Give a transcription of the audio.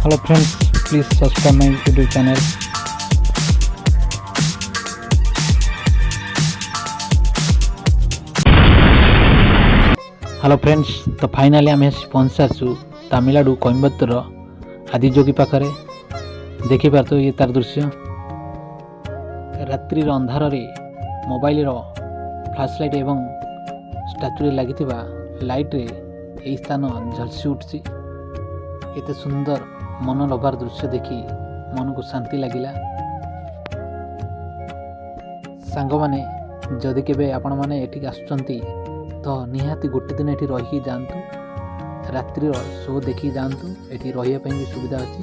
Hello friends, please subscribe my YouTube channel. Hello friends, तो finally आम पहुँच सारू तमिलनाडु कोयम्बतूर आदिजोगी पाखरे देखिपार ये तार दृश्य रात्रि अंधार मोबाइल फ्लैश लाइट एवं स्टाच्यू लगी लाइट रे यही स्थान झलसी उठी एते सुंदर मन लभार दृश्य देखी मन को शांति लगिला। सांग माने जदि केबे आपण माने एठी आसुचंती तो निहाती गोटे दिन एठी रही जातु, रात्रि शो देखी जातु, एठी रहिया पई भी सुविधा अछि।